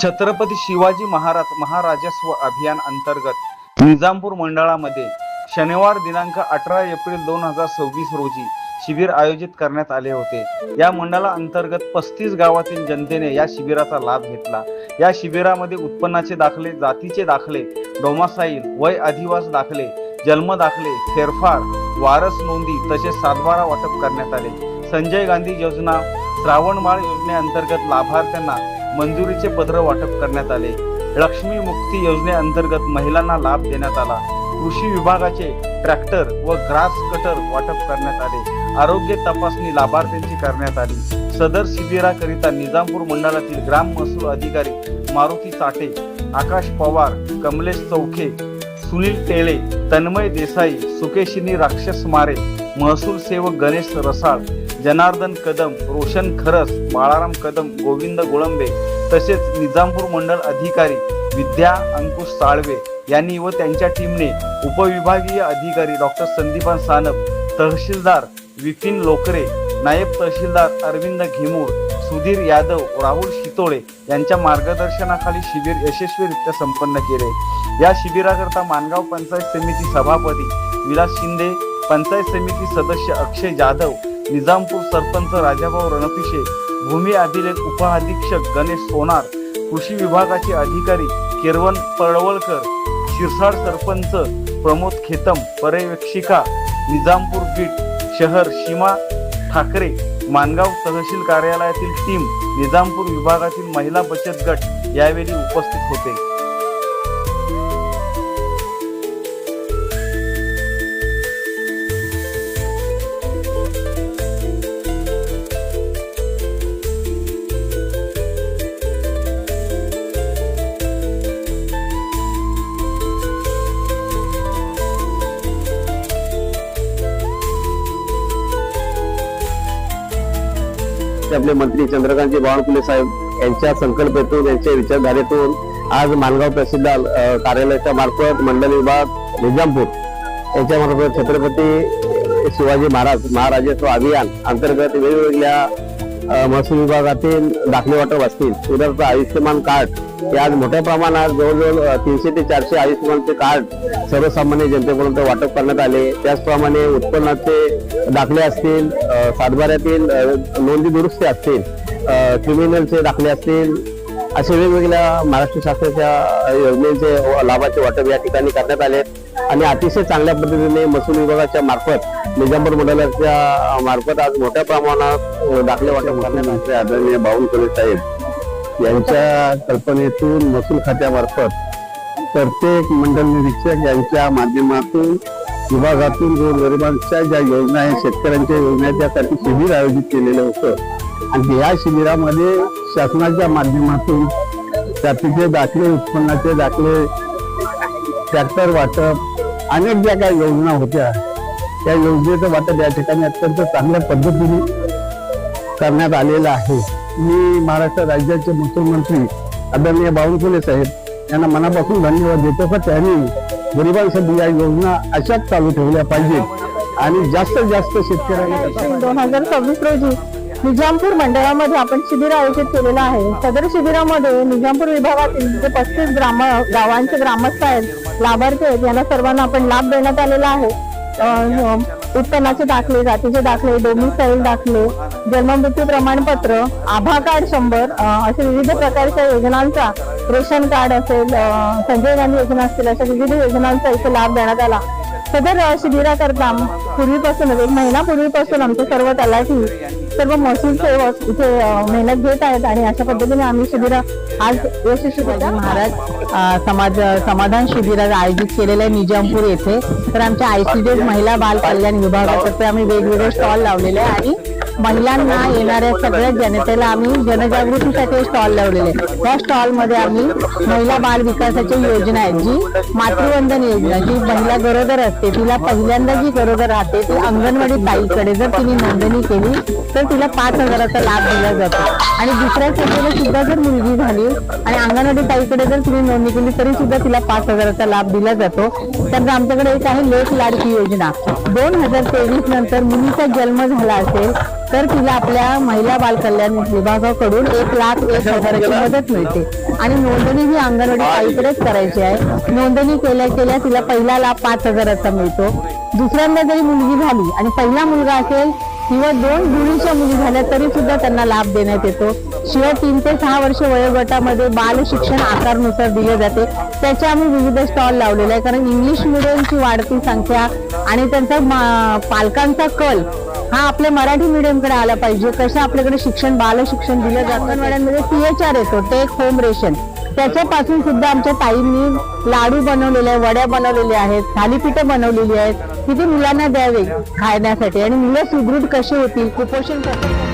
छत्रपती शिवाजी महाराजस्व अभियान अंतर्गत निजामपूर मंडळामध्ये शनिवार दिनांक 18 एप्रिल 2026 रोजी शिबिर आयोजित करण्यात आले होते। या मंडळा अंतर्गत 35 गावातील जनतेने या शिबिराचा लाभ घेतला। या शिबिरामध्ये उत्पन्नाचे दाखले, जातीचे दाखले, डोमासाईल, वय अधिवास दाखले, जन्म दाखले, फेरफार, वारस नोंदी तसेच सातबारा वाटप करण्यात आले। संजय गांधी योजना, श्रावणबाळ योजनेअंतर्गत लाभार्थ्यांना मंजुरीचे पत्र वाटप करण्यात आले। लक्ष्मी मुक्ती योजनेअंतर्गत महिलांना लाभ देण्यात आला। कृषी विभागाचे ट्रॅक्टर व ग्रास कटर वाटप करण्यात आले। आरोग्य तपासणी लाभार्थ्यांची करण्यात आली। सदर शिबिराकरिता निजामपूर मंडळातील ग्राम महसूल अधिकारी मारुती चाटे, आकाश पवार, कमलेश चौखे, सुनील टेळे, तन्मय देसाई, सुकेशिनी राक्षस मारे, महसूल सेवक गणेश रसाळ, जनार्दन कदम, रोशन खरस, बाळाराम कदम, गोविंद गोळंबे तसेच निजामपूर मंडळ अधिकारी विद्या अंकुश साळवे यांनी व त्यांच्या टीमने उपविभागीय अधिकारी डॉक्टर संदीपान सानप, तहसीलदार विपिन लोकरे, नायब तहसीलदार अरविंद घेमूर, सुधीर यादव, राहुल शितोळे यांच्या मार्गदर्शनाखाली शिबिर यशस्वीरित्या संपन्न केले। या शिबिराकरता मानगाव पंचायत समिती सभापती विलास शिंदे, पंचायत समिती सदस्य अक्षय जाधव, निजामपूर सरपंच राजाभाऊ रणपिसे, भूमी अभिलेख उपअधीक्षक गणेश सोनार, कृषी विभागाचे अधिकारी किरवण पळवळकर, शिरसाड सरपंच प्रमोद खेतम, पर्यवेक्षिका निजामपूर बीट शहर सीमा ठाकरे, मानगाव तहसील कार्यालयातील टीम, निजामपूर विभागातील महिला बचत गट यावेळी उपस्थित होते। आपले मंत्री चंद्रकांतजी बावनकुळे साहेब यांच्या संकल्पनेतून, यांच्या विचारधारेतून आज मानगाव तहसीलदार कार्यालयाच्या मार्फत मंडल विभाग निजामपूर यांच्या मार्फत छत्रपती शिवाजी महाराजस्व अभियान अंतर्गत वेगवेगळ्या महसूल विभागातील दाखले वाटप असतील, उदाहरणार्थ आयुष्यमान कार्ड हे आज मोठ्या प्रमाणात जवळजवळ 300 ते 400 आयुष्यमानचे कार्ड सर्वसामान्य जनतेपर्यंत वाटप करण्यात आले। त्याचप्रमाणे उत्पन्नाचे दाखले असतील, सातबाऱ्यातील नोंदी दुरुस्ती असतील, क्रिमिनलचे दाखले असतील, असे वेगवेगळ्या महाराष्ट्र शासनाच्या योजनेचे लाभाचे वाटप या ठिकाणी करण्यात आले आणि अतिशय चांगल्या पद्धतीने महसूल विभागाच्या मार्फत निजामपूर मंडळाच्या मार्फत आज मोठ्या प्रमाणात दाखले वाटप करण्यात आले। आदरणीय बावनकुळे साहेब यांच्या कल्पनेतून महसूल खात्यामार्फत प्रत्येक मंडल निरीक्षक यांच्या माध्यमातून विभागातून गोरगरिबांच्या ज्या योजना आहेत, शेतकऱ्यांच्या योजना आहेत, त्यासाठी शिबिर आयोजित केलेलं होतं आणि या शिबिरामध्ये शासनाच्या माध्यमातून जातीचे दाखले, उत्पन्नाचे दाखले, ट्रॅक्टर वाटप, अनेक ज्या काही योजना होत्या त्या योजनेचं वाटप या ठिकाणी अत्यंत चांगल्या पद्धतीने करण्यात आलेलं आहे। मी महाराष्ट्र राज्याचे मुख्यमंत्री आदरणीय बावनकुळे साहेब यांना मनापासून धन्यवाद देतो की त्यांनी गरिबांसाठी या योजना अशाच चालू ठेवल्या पाहिजेत आणि जास्तीत जास्त शेतकऱ्यांना 2026 रोजी निजामपूर मंडळामध्ये आपण शिबिर आयोजित केलेलं आहे। सदर शिबिरामध्ये निजामपूर विभागातील जे 35 गावांचे ग्रामस्थ आहेत, लाभार्थी आहेत, यांना सर्वांना आपण लाभ देण्यात आलेला आहे। उत्पन्नाचे दाखले, जातीचे दाखले, डोमिसाईल दाखले, जन्ममृत्यू प्रमाणपत्र, आभा कार्ड 100 असे विविध प्रकारच्या योजनांचा, रेशन कार्ड असेल, संजय गांधी योजना असतील, अशा विविध योजनांचा इथे लाभ देण्यात आला। सदर शिबिराकरता पूर्वीपासूनच 1 महिन्यापूर्वीपासून आमचे सर्व तलाठी, सर्व महसूल सेवक इथे मेहनत घेत आहेत आणि अशा पद्धतीने आम्ही शिबिर आज यशस्वी महाराज समाधान शिबिर आयोजित केलेलं आहे निजामपूर येथे। तर आमच्या आयसीडीएस महिला बाल कल्याण विभागातर्फे आम्ही वेगवेगळे स्टॉल लावलेले आहे आणि महिलांना येणाऱ्या सगळ्या जनतेला आम्ही जनजागृतीसाठी स्टॉल लावलेले आहे। त्या स्टॉलमध्ये आम्ही महिला बाल विकासाची योजना आहे, जी मातृवंदन योजना, जी महिला गरोदर असते, तिला पहिल्यांदा जी गरोदर राहते ती अंगणवाडी ताईकडे जर तिने नोंदणी केली तर तर तिला 5,000चा लाभ दिला जातो. आणि दुसऱ्या संस्थेला सुद्धा जर मुलगी झाली आणि अंगणवाडी ताईकडे जर तुम्ही नोंदणी केली तरी सुद्धा तिला 5,000चा लाभ दिला जातो. तर आमच्याकडे एक आहे लेक लाडकी योजना. 2023 नंतर मुलीचा जन्म झाला असेल तर तिला आपल्या महिला बाल कल्याण विभागाकडून 1,01,000ची मदत मिळते. आणि नोंदणी ही अंगणवाडी ताईकडेच करायची आहे. नोंदणी केल्या तिला पहिला लाभ 5,000चा मिळतो. दुसऱ्यांदा जरी मुलगी झाली आणि पहिला मुलगा असेल किंवा 2 मुलीच्या मुली झाल्या तरी सुद्धा त्यांना लाभ देण्यात येतो. शिवाय 3 ते 6 वर्ष वयोगटामध्ये बाल शिक्षण आकारानुसार दिले जाते. त्याचे आम्ही विविध स्टॉल लावलेले आहे, कारण इंग्लिश मिडियमची वाढती संख्या आणि त्यांचा पालकांचा कल हा आपल्या मराठी मीडियमकडे आला पाहिजे. कसं आपल्याकडे शिक्षण बाल शिक्षण दिलं जातं. अंगणवाड्यांमध्ये THR येतो, टेक होम रेशन. त्याच्यापासून सुद्धा आमच्या ताईंनी लाडू बनवलेले आहे, वड्या बनवलेल्या आहेत, थालीपीठं बनवलेली आहेत की ती मुलांना द्यावे खाण्यासाठी आणि मुलं सुदृढ कशी होतील, कुपोषण कसं